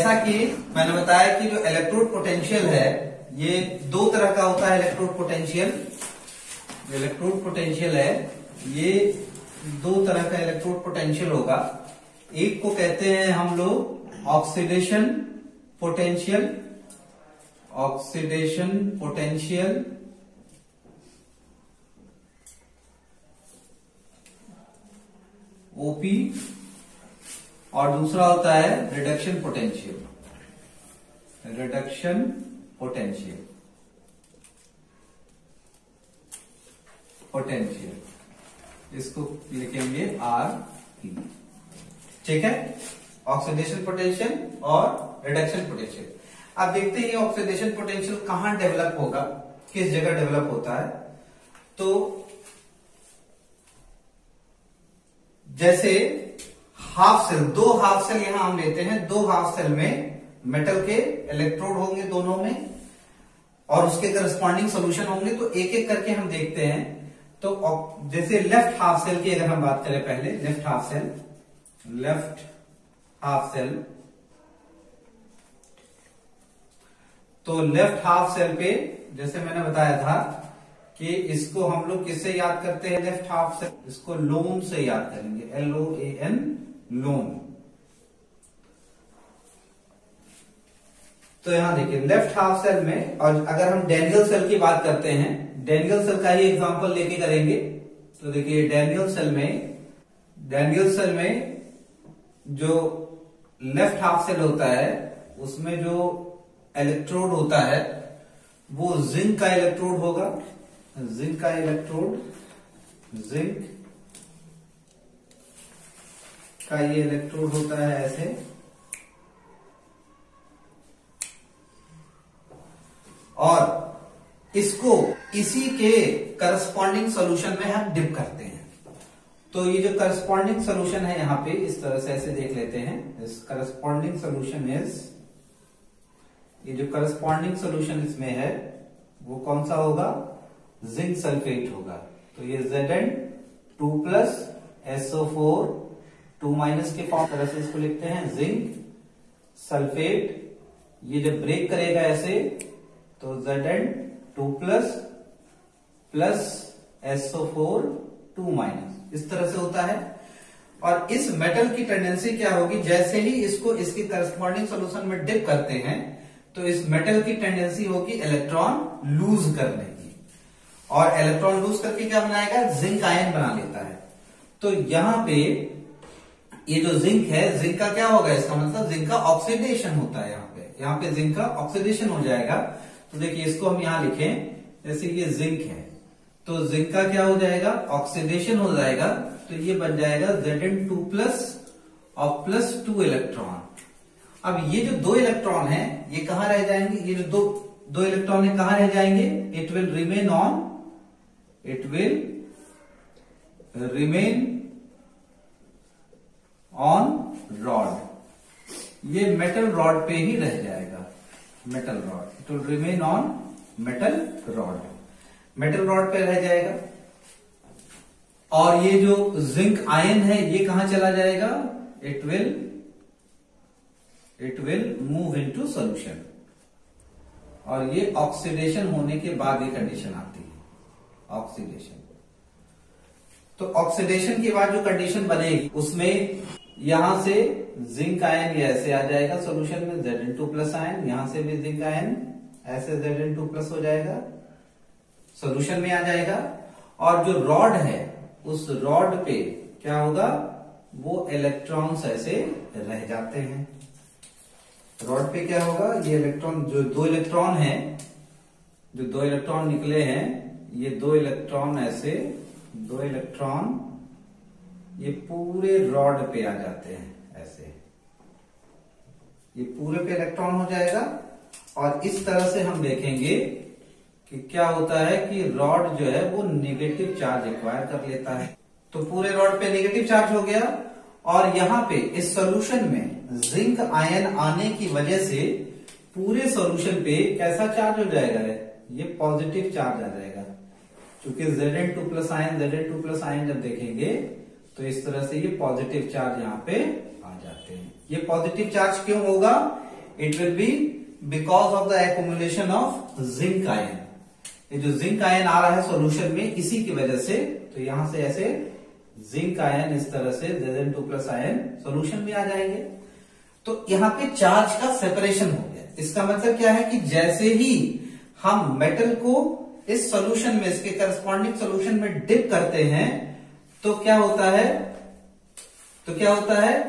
जैसा कि मैंने बताया कि जो इलेक्ट्रोड पोटेंशियल है ये दो तरह का होता है। इलेक्ट्रोड पोटेंशियल है ये दो तरह का इलेक्ट्रोड पोटेंशियल होगा। एक को कहते हैं हम लोग ऑक्सीडेशन पोटेंशियल, ओपी, और दूसरा होता है रिडक्शन पोटेंशियल, इसको लिखेंगे आर पी। ठीक है, ऑक्सीडेशन पोटेंशियल और रिडक्शन पोटेंशियल। अब देखते हैं ऑक्सीडेशन पोटेंशियल कहां डेवलप होगा, किस जगह डेवलप होता है। तो जैसे हाफ सेल, दो हाफ सेल यहां हम लेते हैं। दो हाफ सेल में मेटल के इलेक्ट्रोड होंगे दोनों में और उसके करस्पॉन्डिंग सोल्यूशन होंगे। तो एक एक करके हम देखते हैं। तो जैसे लेफ्ट हाफ सेल की अगर हम बात करें, पहले लेफ्ट हाफ सेल, तो लेफ्ट हाफ सेल पे जैसे मैंने बताया था कि इसको हम लोग किससे याद करते हैं, लेफ्ट हाफ सेल, इसको लोन से याद करेंगे, LOAN, लोन। तो यहां देखिए लेफ्ट हाफ सेल में, और अगर हम डैनियल सेल की बात करते हैं, डैनियल सेल का ही एग्जांपल लेके करेंगे। तो देखिए डैनियल सेल में जो लेफ्ट हाफ सेल होता है उसमें जो इलेक्ट्रोड होता है वो जिंक का इलेक्ट्रोड होगा। जिंक का ये इलेक्ट्रोड होता है ऐसे, और इसको इसी के करस्पॉन्डिंग सॉल्यूशन में हम डिप करते हैं। तो ये जो करस्पॉन्डिंग सॉल्यूशन है यहां पे इस तरह से ऐसे देख लेते हैं। इस करस्पॉन्डिंग सॉल्यूशन ये जो करस्पॉन्डिंग सॉल्यूशन इसमें है वो कौन सा होगा, जिंक सल्फेट होगा। तो ये Zn2+ SO4 2- के फॉर्म तरह से इसको लिखते हैं, जिंक सल्फेट। ये जब ब्रेक करेगा ऐसे तो Zn2+ SO4 2-, इस तरह से होता है। और इस मेटल की टेंडेंसी क्या होगी, जैसे ही इसको इसकी करस्पॉन्डिंग सॉल्यूशन में डिप करते हैं तो इस मेटल की टेंडेंसी होगी इलेक्ट्रॉन लूज करने की, और इलेक्ट्रॉन लूज करके क्या बनाएगा, जिंक आयन बना लेता है। तो यहां पे ये जो जिंक है, जिंक का क्या होगा, इसका मतलब जिंक का ऑक्सीडेशन होता है। यहाँ पे जिंक का ऑक्सीडेशन हो जाएगा। तो देखिए इसको हम यहां लिखें, जैसे ये जिंक है तो जिंक का क्या हो जाएगा, ऑक्सीडेशन हो जाएगा। तो ये बन जाएगा Zn2+ और +2 इलेक्ट्रॉन। अब ये जो दो इलेक्ट्रॉन है ये कहां रह जाएंगे, ये जो दो इलेक्ट्रॉन है कहां रह जाएंगे, it will remain on rod. ये मेटल रॉड पे ही रह जाएगा, metal rod, it will remain on metal rod पे रह जाएगा। और ये जो जिंक आयन है ये कहां चला जाएगा, it will move into solution. और ये ऑक्सीडेशन होने के बाद ये कंडीशन आती है, ऑक्सीडेशन। तो ऑक्सीडेशन के बाद जो कंडीशन बनेगी उसमें यहां से जिंक आयन ये ऐसे आ जाएगा सॉल्यूशन में, Zn2+ आयन, यहां से भी जिंक आयन ऐसे Zn2+ हो जाएगा, सॉल्यूशन में आ जाएगा। और जो रॉड है उस रॉड पे क्या होगा, वो इलेक्ट्रॉन्स ऐसे रह जाते हैं। रॉड पे क्या होगा, ये इलेक्ट्रॉन, जो दो इलेक्ट्रॉन है, जो दो इलेक्ट्रॉन निकले हैं, ये दो इलेक्ट्रॉन ऐसे, दो इलेक्ट्रॉन ये पूरे रॉड पे आ जाते हैं ऐसे, ये पूरे पे इलेक्ट्रॉन हो जाएगा। और इस तरह से हम देखेंगे कि क्या होता है कि रॉड जो है वो नेगेटिव चार्ज एक्वायर कर लेता है। तो पूरे रॉड पे नेगेटिव चार्ज हो गया, और यहां पे इस सॉल्यूशन में जिंक आयन आने की वजह से पूरे सॉल्यूशन पे कैसा चार्ज हो जाएगा, ये पॉजिटिव चार्ज आ जाएगा। क्योंकि Zn2+ आयन जब देखेंगे तो इस तरह से ये पॉजिटिव चार्ज यहाँ पे आ जाते हैं। ये पॉजिटिव चार्ज क्यों होगा, it will be because of the accumulation of zinc ion. ये जो जिंक आयन आ रहा है सॉल्यूशन में, इसी की वजह से, तो यहां से ऐसे जिंक आयन इस तरह से Zn2+ आयन सॉल्यूशन में आ जाएंगे। तो यहां पे चार्ज का सेपरेशन हो गया। इसका मतलब क्या है कि जैसे ही हम मेटल को इस सॉल्यूशन में, इसके करस्पॉन्डिंग सॉल्यूशन में डिप करते हैं, तो क्या होता है,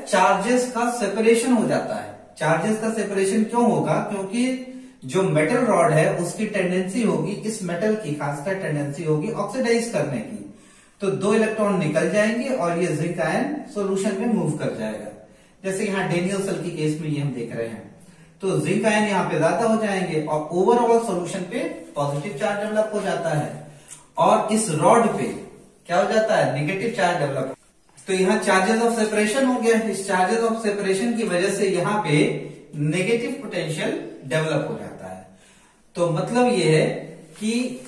चार्जेस का सेपरेशन हो जाता है। चार्जेस का सेपरेशन क्यों होगा? क्योंकि जो मेटल रॉड है उसकी टेंडेंसी होगी, इस मेटल की खासकर टेंडेंसी होगी ऑक्सीडाइज करने की। तो 2 इलेक्ट्रॉन निकल जाएंगे और ये जिंक आयन सॉल्यूशन में मूव कर जाएगा। जैसे यहां डेनियल सेल की केस में ये हम देख रहे हैं। तो जिंक आयन यहां पे ज्यादा हो जाएंगे और ओवरऑल सॉल्यूशन पे पॉजिटिव चार्ज डेवलप हो जाता है, और इस रॉड पे क्या हो जाता है, नेगेटिव चार्ज डेवलप। तो यहाँ चार्जेस ऑफ सेपरेशन हो गया। इस चार्जेस ऑफ सेपरेशन की वजह से यहाँ पे नेगेटिव पोटेंशियल डेवलप हो जाता है। तो मतलब ये है कि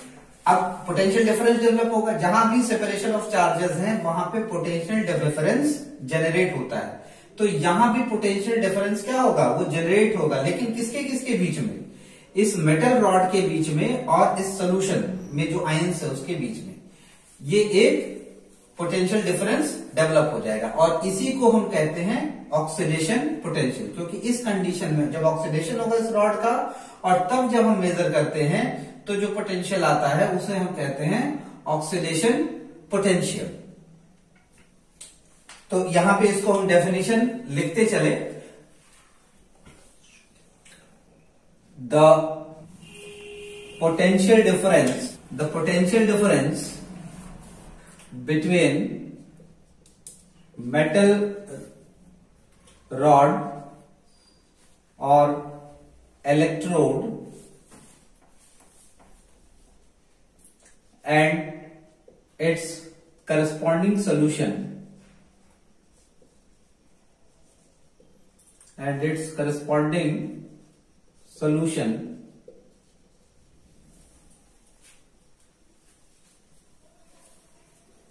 अब पोटेंशियल डिफरेंस डेवलप होगा। जहां भी सेपरेशन ऑफ चार्जेस हैं वहां पे पोटेंशियल डिफरेंस जनरेट होता है। तो यहां भी पोटेंशियल डिफरेंस क्या होगा, वो जनरेट होगा, लेकिन किसके किसके बीच में, इस मेटल रॉड के बीच में और इस सोल्यूशन में जो आयंस है उसके बीच में, ये एक पोटेंशियल डिफरेंस डेवलप हो जाएगा। और इसी को हम कहते हैं ऑक्सीडेशन पोटेंशियल। क्योंकि इस कंडीशन में जब ऑक्सीडेशन होगा इस रॉड का, और तब जब हम मेजर करते हैं तो जो पोटेंशियल आता है उसे हम कहते हैं ऑक्सीडेशन पोटेंशियल। तो यहां पे इसको हम डेफिनेशन लिखते चले। The potential difference between metal rod or electrode and its corresponding solution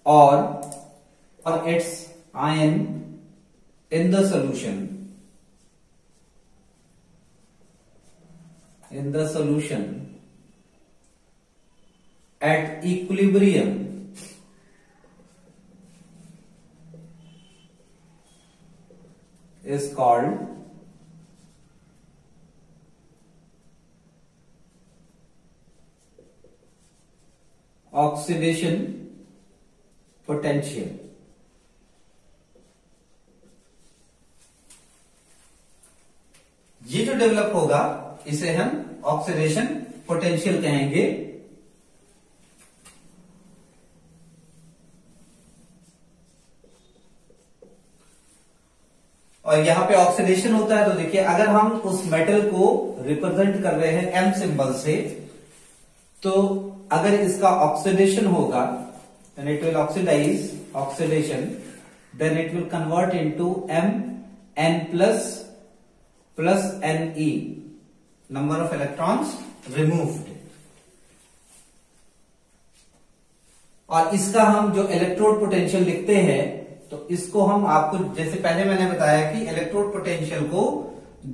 or its ion in the solution at equilibrium is called oxidation potential. ये जो डेवलप होगा इसे हम ऑक्सीडेशन पोटेंशियल कहेंगे। और यहां पे ऑक्सीडेशन होता है तो देखिए, अगर हम उस मेटल को रिप्रेजेंट कर रहे हैं एम सिंबल से, तो अगर इसका ऑक्सीडेशन होगा, then it will oxidation, then it will convert into Mn plus Ne, number of electrons removed। और इसका हम जो इलेक्ट्रोड पोटेंशियल लिखते हैं, तो इसको हम आपको, जैसे पहले मैंने बताया कि इलेक्ट्रोड पोटेंशियल को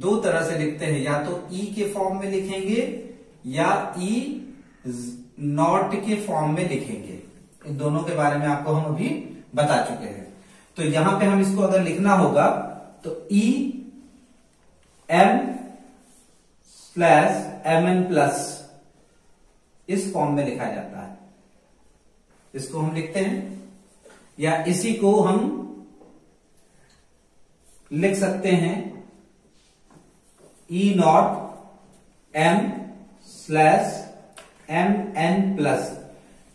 2 तरह से लिखते हैं, या तो E के फॉर्म में लिखेंगे या E0 के फॉर्म में लिखेंगे। इन दोनों के बारे में आपको हम अभी बता चुके हैं। तो यहां पे हम इसको अगर लिखना होगा तो EM/Mn+ इस फॉर्म में लिखा जाता है। इसको हम लिखते हैं, या इसी को हम लिख सकते हैं E0 M/Mn+।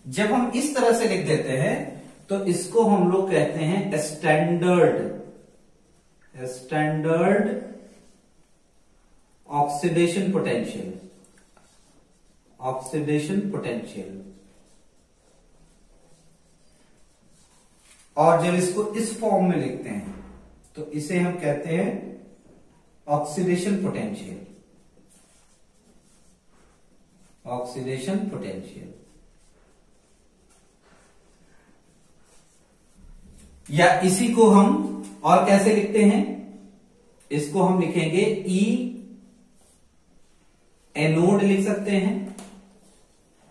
जब हम इस तरह से लिख देते हैं तो इसको हम लोग कहते हैं स्टैंडर्ड ऑक्सीडेशन पोटेंशियल। और जब इसको इस फॉर्म में लिखते हैं तो इसे हम कहते हैं ऑक्सीडेशन पोटेंशियल। या इसी को हम और कैसे लिखते हैं, इसको हम लिखेंगे एनोड लिख सकते हैं,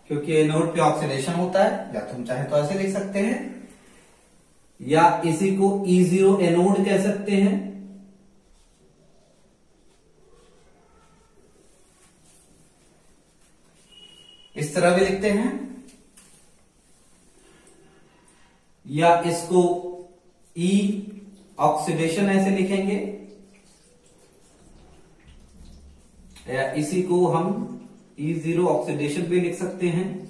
क्योंकि एनोड पे ऑक्सीडेशन होता है, या तुम चाहे तो ऐसे लिख सकते हैं, या इसी को E0 एनोड कह सकते हैं। इस तरह भी लिखते हैं, या इसको E ऑक्सीडेशन ऐसे लिखेंगे, या इसी को हम E0 ऑक्सीडेशन भी लिख सकते हैं।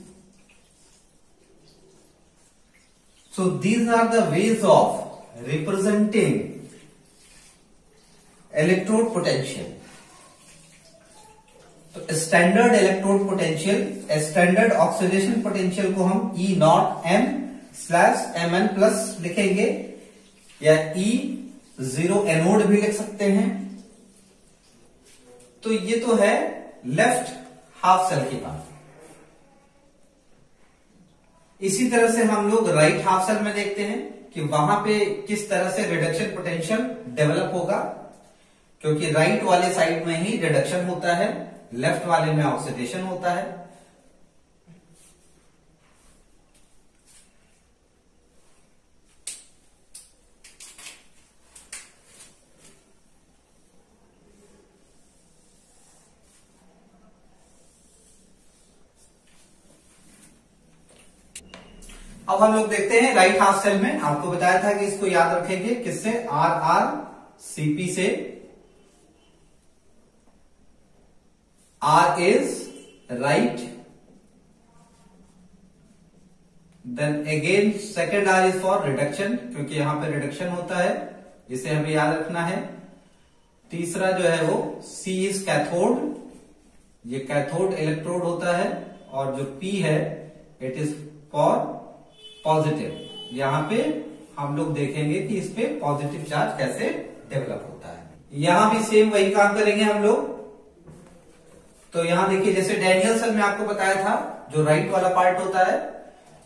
So these are the ways of representing electrode potential. तो standard electrode potential, standard oxidation potential को हम E not M slash Mn plus लिखेंगे, या E0 एनोड भी लिख सकते हैं। तो ये तो है लेफ्ट हाफ सेल की बात। इसी तरह से हम लोग राइट हाफ सेल में देखते हैं कि वहां पे किस तरह से रिडक्शन पोटेंशियल डेवलप होगा, क्योंकि राइट वाले साइड में ही रिडक्शन होता है, लेफ्ट वाले में ऑक्सीडेशन होता है। अब हम लोग देखते हैं राइट हाफ सेल में। आपको बताया था कि इसको याद रखेंगे किससे, RRCP से। R is right, then again second R is for reduction, क्योंकि यहां पे रिडक्शन होता है, इसे हमें याद रखना है। तीसरा जो है वो C इज कैथोड, ये कैथोड इलेक्ट्रोड होता है, और जो P है इट इज फॉर पॉजिटिव। यहां पे हम लोग देखेंगे कि इस पे पॉजिटिव चार्ज कैसे डेवलप होता है। यहां भी सेम वही काम करेंगे हम लोग। तो यहां देखिए, जैसे डैनियल सेल में आपको बताया था, जो राइट वाला पार्ट होता है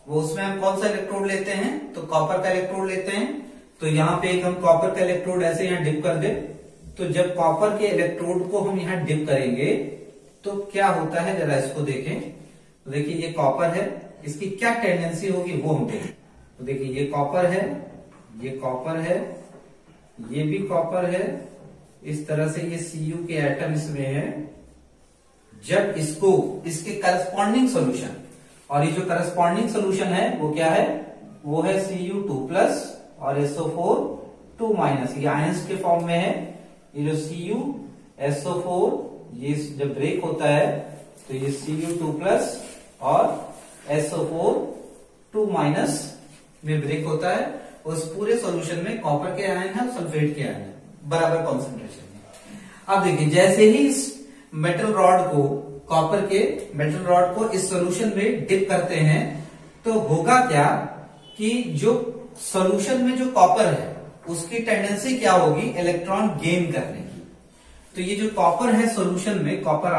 वो, उसमें हम कौन सा इलेक्ट्रोड लेते हैं, तो कॉपर का इलेक्ट्रोड लेते हैं। तो यहां पे एक हम कॉपर का इलेक्ट्रोड ऐसे यहां डिप कर दे, तो जब कॉपर के इलेक्ट्रोड को हम यहां डिप करेंगे तो क्या होता है, जरा इसको देखें। तो देखिए ये कॉपर है, इसकी क्या टेंडेंसी होगी वो हम देखें। तो देखिए ये कॉपर है, ये कॉपर है, ये भी कॉपर है, इस तरह से ये Cu के एटम इसमें है। जब इसको इसके करस्पॉन्डिंग सोल्यूशन, और ये जो करस्पॉन्डिंग सोल्यूशन है वो क्या है, वो है Cu2+ और SO4 2-, ये आयंस के फॉर्म में है। ये जो CuSO4 ये जब ब्रेक होता है तो ये Cu2+ और SO4 2- में ब्रेक होता है। उस पूरे सॉल्यूशन में कॉपर के आयन है और सल्फेट के आयन है, बराबर कॉन्सेंट्रेशन में। अब देखिए, जैसे ही इस मेटल रॉड को, कॉपर के मेटल रॉड को इस सॉल्यूशन में डिप करते हैं, तो होगा क्या कि जो सॉल्यूशन में जो कॉपर है उसकी टेंडेंसी क्या होगी, इलेक्ट्रॉन गेन करने की। तो ये जो कॉपर है सॉल्यूशन में, कॉपर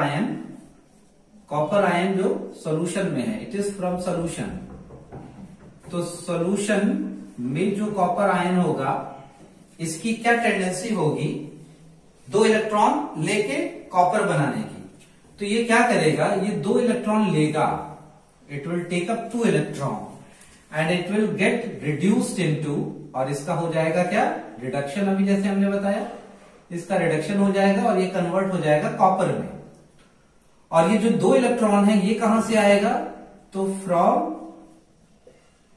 आयन जो सॉल्यूशन में है, इट इज फ्रॉम सॉल्यूशन। तो सॉल्यूशन में जो कॉपर आयन होगा, इसकी क्या टेंडेंसी होगी, 2 इलेक्ट्रॉन लेके कॉपर बनाने की। तो ये क्या करेगा, ये 2 इलेक्ट्रॉन लेगा, it will take up 2 electron and it will get reduced into, और इसका हो जाएगा क्या, रिडक्शन। अभी जैसे हमने बताया, इसका रिडक्शन हो जाएगा और ये कन्वर्ट हो जाएगा कॉपर में। और ये जो 2 इलेक्ट्रॉन है ये कहां से आएगा, तो from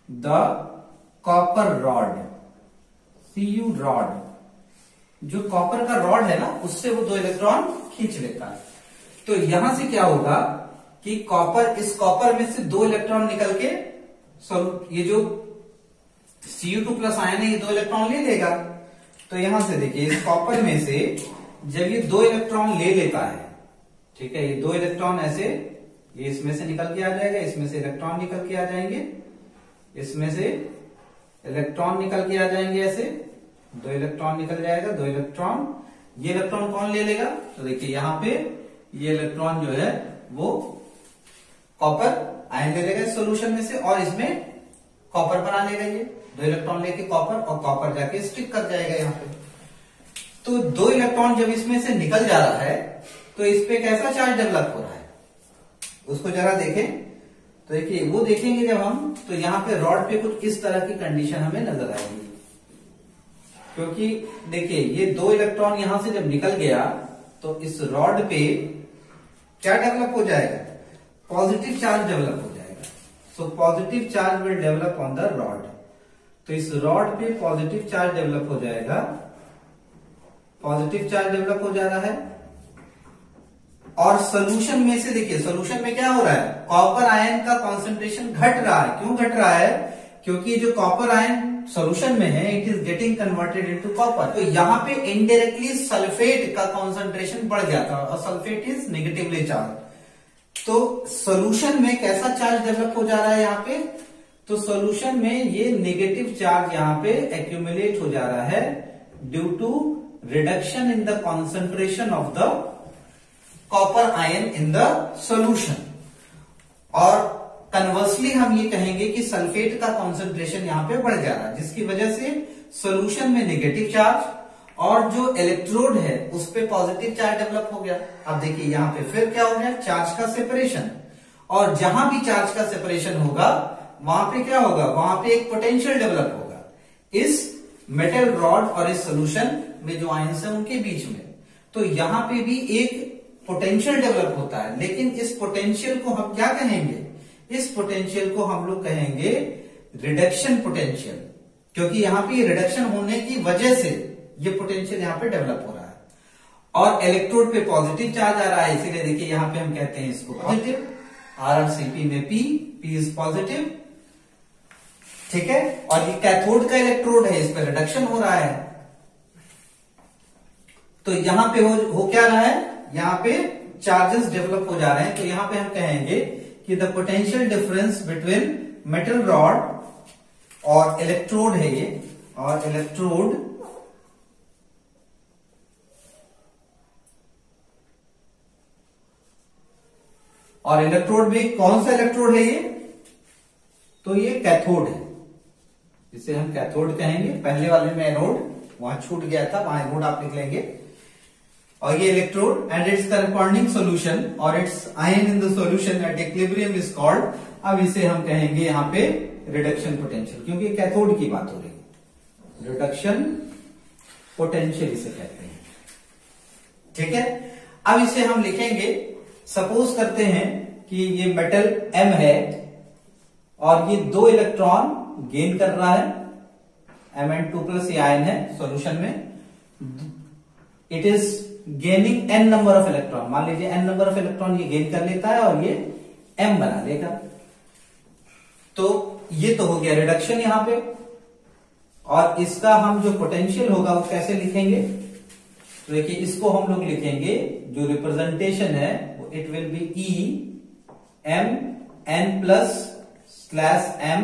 the copper rod, Cu rod, जो कॉपर का रॉड है ना, उससे वो 2 इलेक्ट्रॉन खींच लेता है। तो यहां से क्या होगा कि कॉपर, इस कॉपर में से 2 इलेक्ट्रॉन निकल के, ये जो Cu2+ आयन है ये 2 इलेक्ट्रॉन ले लेगा। तो यहां से देखिए, इस कॉपर में से जब ये 2 इलेक्ट्रॉन ले लेता है, ठीक है, ये 2 इलेक्ट्रॉन ऐसे, ये इसमें से निकल के आ जाएगा, इसमें से इलेक्ट्रॉन निकल के आ जाएंगे, इसमें से इलेक्ट्रॉन निकल के आ जाएंगे, ऐसे 2 इलेक्ट्रॉन निकल जाएगा, 2 इलेक्ट्रॉन। ये इलेक्ट्रॉन कौन ले लेगा, तो देखिए यहां पे ये इलेक्ट्रॉन जो है वो कॉपर आयन ले लेगा इस सोल्यूशन में से, और इसमें कॉपर बना लेगा। ये 2 इलेक्ट्रॉन लेके कॉपर, और कॉपर जाके स्टिक कर जाएगा यहां पे। तो 2 इलेक्ट्रॉन जब इसमें से निकल जा रहा है, तो इस पे कैसा चार्ज डेवलप हो रहा है उसको जरा देखें। तो देखिए वो देखेंगे जब हम, तो यहाँ पे रॉड पे कुछ इस तरह की कंडीशन हमें नजर आएगी, क्योंकि देखिए ये 2 इलेक्ट्रॉन यहां से जब निकल गया तो इस रॉड पे क्या डेवलप हो जाएगा, पॉजिटिव चार्ज डेवलप हो जाएगा। So positive charge will develop on the rod. तो इस रॉड पे पॉजिटिव चार्ज डेवलप हो जाएगा, पॉजिटिव चार्ज डेवलप हो जा रहा है। और सोल्यूशन में से देखिए, सोल्यूशन में क्या हो रहा है, कॉपर आयन का कॉन्सेंट्रेशन घट रहा है। क्यों घट रहा है, क्योंकि जो कॉपर आयन सॉल्यूशन में है it is getting converted into copper. तो यहाँ पे इनडायरेक्टली सल्फेट का कॉन्सेंट्रेशन बढ़ जाता है और सल्फेट इज नेगेटिवली चार्ज। तो सॉल्यूशन में कैसा चार्ज डेवलप हो जा रहा है यहाँ पे, तो सॉल्यूशन में ये नेगेटिव चार्ज यहाँ पे एक्यूमुलेट हो जा रहा है due to reduction in the concentration of the copper ion in the solution. और कन्वर्सली हम ये कहेंगे कि सल्फेट का कॉन्सेंट्रेशन यहाँ पे बढ़ जा रहा है, जिसकी वजह से सॉल्यूशन में नेगेटिव चार्ज और जो इलेक्ट्रोड है उस पे पॉजिटिव चार्ज डेवलप हो गया। अब देखिए यहाँ पे फिर क्या हो गया, चार्ज का सेपरेशन। और जहां भी चार्ज का सेपरेशन होगा वहां पे क्या होगा, वहां पे एक पोटेंशियल डेवलप होगा इस मेटल रॉड और इस सोल्यूशन में जो आयंस है उनके बीच में। तो यहां पे भी एक पोटेंशियल डेवलप होता है, लेकिन इस पोटेंशियल को हम क्या कहेंगे, इस पोटेंशियल को हम लोग कहेंगे रिडक्शन पोटेंशियल, क्योंकि यहां पे रिडक्शन होने की वजह से ये पोटेंशियल यहां पे डेवलप हो रहा है। और इलेक्ट्रोड पे पॉजिटिव चार्ज आ रहा है, इसीलिए देखिए यहां पे हम कहते हैं इसको पॉजिटिव। RrCp में P इज पॉजिटिव, ठीक है। और ये कैथोड का इलेक्ट्रोड है, इस पे रिडक्शन हो रहा है। तो यहां पे हो क्या रहा है, यहां पे चार्जेस डेवलप हो जा रहे हैं। तो यहां पे हम कहेंगे कि the potential difference between metal rod और इलेक्ट्रोड है ये, और इलेक्ट्रोड में कौन सा इलेक्ट्रोड है ये, तो ये कैथोड है, इसे हम कैथोड कहेंगे। पहले वाले में एनोड, वहां छूट गया था, वहां एनोड आप लिख लेंगे। और ये electrode and its corresponding solution और its ion in the solution at equilibrium is called, अब इसे हम कहेंगे यहां पे रिडक्शन पोटेंशियल, क्योंकि कैथोड की बात हो रही है। रिडक्शन पोटेंशियल इसे कहते हैं, ठीक है। अब इसे हम लिखेंगे, सपोज करते हैं कि ये मेटल M है और ये 2 इलेक्ट्रॉन गेन कर रहा है, Mn2+ ये आयन है सॉल्यूशन में। It is gaining n number of electron, मान लीजिए n नंबर ऑफ इलेक्ट्रॉन ये गेन कर लेता है और ये M बना लेगा। तो ये तो हो गया रिडक्शन यहां पे। और इसका हम जो पोटेंशियल होगा वो कैसे लिखेंगे, तो देखिए इसको हम लोग लिखेंगे, जो रिप्रेजेंटेशन है वो इट विल बी EMN+/M।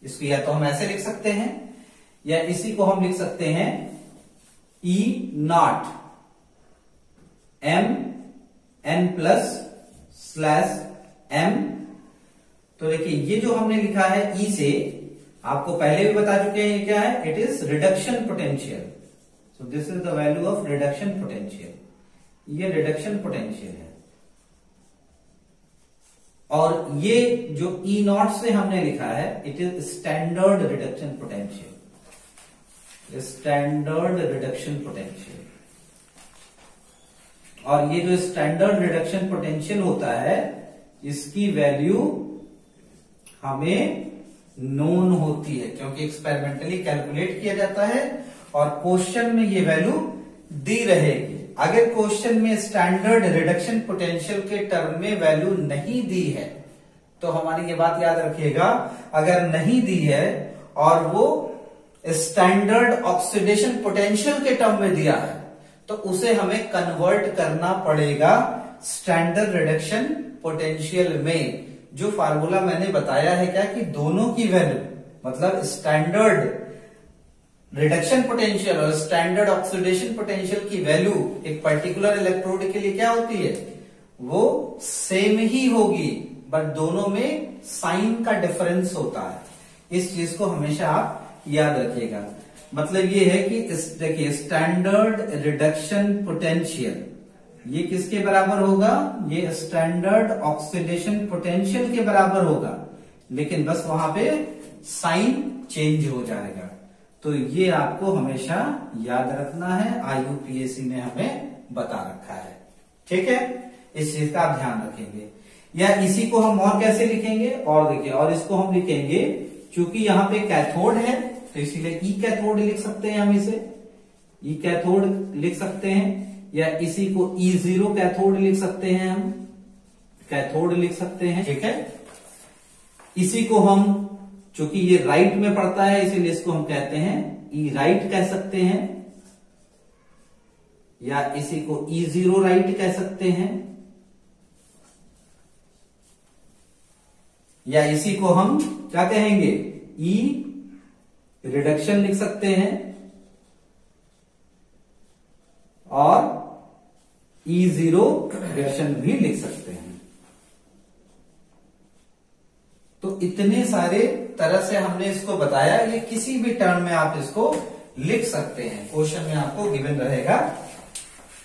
इसको या तो हम ऐसे लिख सकते हैं या इसी को हम लिख सकते हैं E0 MN+/M। तो देखिए ये जो हमने लिखा है E से, आपको पहले भी बता चुके हैं ये क्या है, it is reduction potential. So this is the value of reduction potential, ये रिडक्शन पोटेंशियल है। और ये जो E0 से हमने लिखा है it is standard reduction potential, standard reduction potential. और ये जो स्टैंडर्ड रिडक्शन पोटेंशियल होता है इसकी वैल्यू हमें नोन होती है, क्योंकि एक्सपेरिमेंटली कैलकुलेट किया जाता है और क्वेश्चन में ये वैल्यू दी रहेगी। अगर क्वेश्चन में स्टैंडर्ड रिडक्शन पोटेंशियल के टर्म में वैल्यू नहीं दी है, तो हमारी ये बात याद रखिएगा, अगर नहीं दी है और वो स्टैंडर्ड ऑक्सीडेशन पोटेंशियल के टर्म में दिया है, तो उसे हमें कन्वर्ट करना पड़ेगा स्टैंडर्ड रिडक्शन पोटेंशियल में। जो फार्मूला मैंने बताया है क्या, कि दोनों की वैल्यू, मतलब स्टैंडर्ड रिडक्शन पोटेंशियल और स्टैंडर्ड ऑक्सीडेशन पोटेंशियल की वैल्यू एक पर्टिकुलर इलेक्ट्रोड के लिए क्या होती है, वो सेम ही होगी, बट दोनों में साइन का डिफरेंस होता है। इस चीज को हमेशा आप याद रखिएगा। मतलब ये है कि देखिए स्टैंडर्ड रिडक्शन पोटेंशियल ये किसके बराबर होगा, ये स्टैंडर्ड ऑक्सीडेशन पोटेंशियल के बराबर होगा, लेकिन बस वहां पे साइन चेंज हो जाएगा। तो ये आपको हमेशा याद रखना है, IUPAC ने हमें बता रखा है। ठीक है, इस चीज का आप ध्यान रखेंगे। या इसी को हम और कैसे लिखेंगे, और देखिए, और इसको हम लिखेंगे, चूंकि यहाँ पे कैथोड है तो इसीलिए ई कैथोड लिख सकते हैं, हम इसे ई कैथोड लिख सकते हैं, या इसी को E0 कैथोड लिख सकते हैं, हम कैथोड लिख सकते हैं। ठीक है, इसी को हम, चूंकि ये राइट में पड़ता है इसीलिए इसको हम कहते हैं ई राइट कह सकते हैं, या इसी को E0 राइट कह सकते हैं, या इसी को हम क्या कहेंगे, ई रिडक्शन लिख सकते हैं, और E0 रिडक्शन भी लिख सकते हैं। तो इतने सारे तरह से हमने इसको बताया, ये किसी भी टर्म में आप इसको लिख सकते हैं। क्वेश्चन में आपको गिवन रहेगा,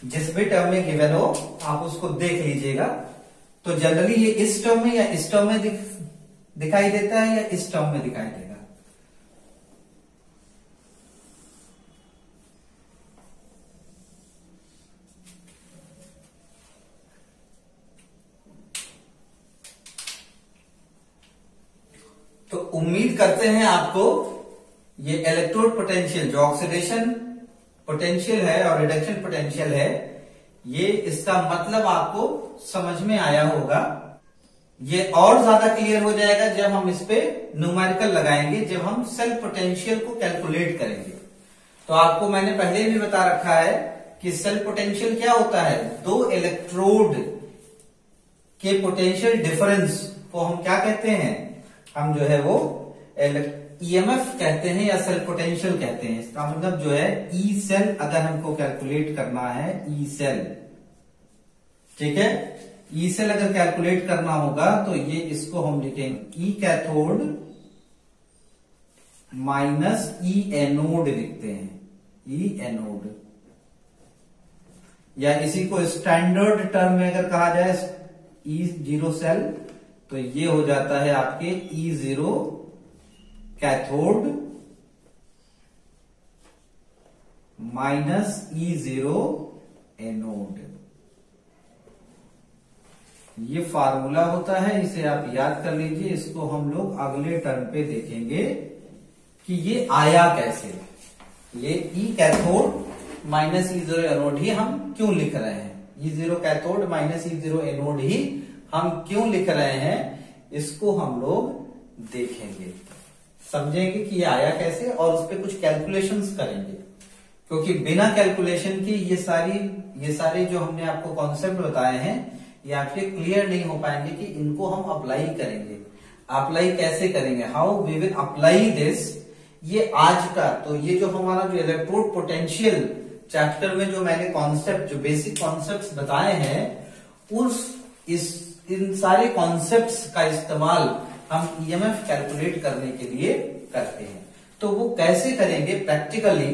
जिस भी टर्म में गिवन हो आप उसको देख लीजिएगा। तो जनरली ये इस टर्म में या इस टर्म में दिखाई देता है, या इस टर्म में दिखाई देगा। तो उम्मीद करते हैं आपको ये इलेक्ट्रोड पोटेंशियल, जो ऑक्सीडेशन पोटेंशियल है और रिडक्शन पोटेंशियल है, ये इसका मतलब आपको समझ में आया होगा। ये और ज्यादा क्लियर हो जाएगा जब हम इस पे न्यूमेरिकल लगाएंगे, जब हम सेल पोटेंशियल को कैलकुलेट करेंगे। तो आपको मैंने पहले भी बता रखा है कि सेल पोटेंशियल क्या होता है, दो इलेक्ट्रोड के पोटेंशियल डिफरेंस को हम क्या कहते हैं, हम जो है वो EMF कहते हैं या सेल पोटेंशियल कहते हैं। इसका मतलब जो है ई सेल अगर हमको कैलकुलेट करना है, ई सेल, ठीक है, ई सेल अगर कैलकुलेट करना होगा तो ये इसको हम लिखेंगे ई कैथोड माइनस ई एनोड लिखते हैं, ई एनोड, या इसी को स्टैंडर्ड टर्म में अगर कहा जाए E0 सेल, तो ये हो जाता है आपके E0 cathode minus E0 anode. ये फार्मूला होता है, इसे आप याद कर लीजिए। इसको हम लोग अगले टर्म पे देखेंगे कि ये आया कैसे। ये E cathode minus E0 anode ही हम क्यों लिख रहे हैं, E0 cathode minus E0 anode ही हम क्यों लिख रहे हैं, इसको हम लोग देखेंगे, समझेंगे कि ये आया कैसे, और उस पर कुछ कैलकुलेशंस करेंगे। क्योंकि बिना कैलकुलेशन की ये सारे जो हमने आपको कॉन्सेप्ट बताए हैं, ये आपके क्लियर नहीं हो पाएंगे कि इनको हम अप्लाई करेंगे। अप्लाई कैसे करेंगे, how we will apply this, ये आज का, तो ये जो हमारा जो इलेक्ट्रोड पोटेंशियल चैप्टर में जो मैंने कॉन्सेप्ट, जो बेसिक कॉन्सेप्ट्स बताए हैं, इन सारे कॉन्सेप्ट्स का इस्तेमाल हम EMF कैलकुलेट करने के लिए करते हैं। तो वो कैसे करेंगे प्रैक्टिकली,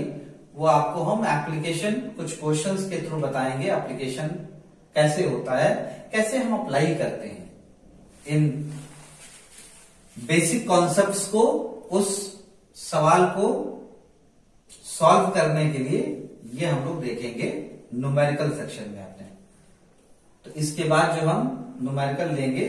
वो आपको हम एप्लीकेशन कुछ क्वेश्चंस के थ्रू बताएंगे। एप्लीकेशन कैसे होता है, कैसे हम अप्लाई करते हैं इन बेसिक कॉन्सेप्ट्स को, उस सवाल को सॉल्व करने के लिए, ये हम लोग देखेंगे न्यूमेरिकल सेक्शन में अपने। तो इसके बाद जो हम न्यूमेरिकल लेंगे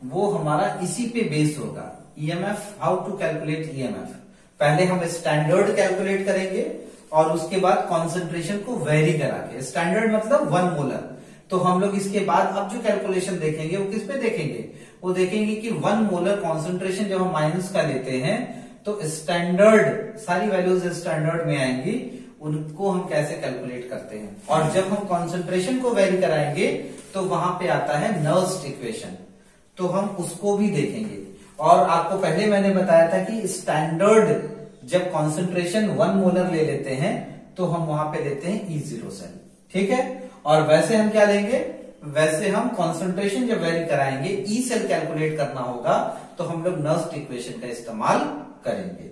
वो हमारा इसी पे बेस होगा, EMF, how to calculate EMF। पहले हम स्टैंडर्ड कैलकुलेट करेंगे और उसके बाद कॉन्सेंट्रेशन को वेरी करा के, स्टैंडर्ड मतलब 1 मोलर। तो हम लोग इसके बाद अब जो कैलकुलेशन देखेंगे वो किस पे देखेंगे, वो देखेंगे कि 1 मोलर कॉन्सेंट्रेशन जब हम माइनस का लेते हैं तो स्टैंडर्ड, सारी वैल्यूज स्टैंडर्ड में आएंगी, उनको हम कैसे कैलकुलेट करते हैं। और जब हम कॉन्सेंट्रेशन को वेरी कराएंगे तो वहां पे आता है नर्स्ट इक्वेशन, तो हम उसको भी देखेंगे। और आपको पहले मैंने बताया था कि स्टैंडर्ड जब कॉन्सेंट्रेशन 1 मोलर ले लेते हैं तो हम वहां पे लेते हैं E0 सेल, ठीक है। और वैसे हम क्या लेंगे, वैसे हम कॉन्सेंट्रेशन जब वेरी कराएंगे, ई सेल कैलकुलेट करना होगा, तो हम लोग नर्स्ट इक्वेशन का इस्तेमाल करेंगे।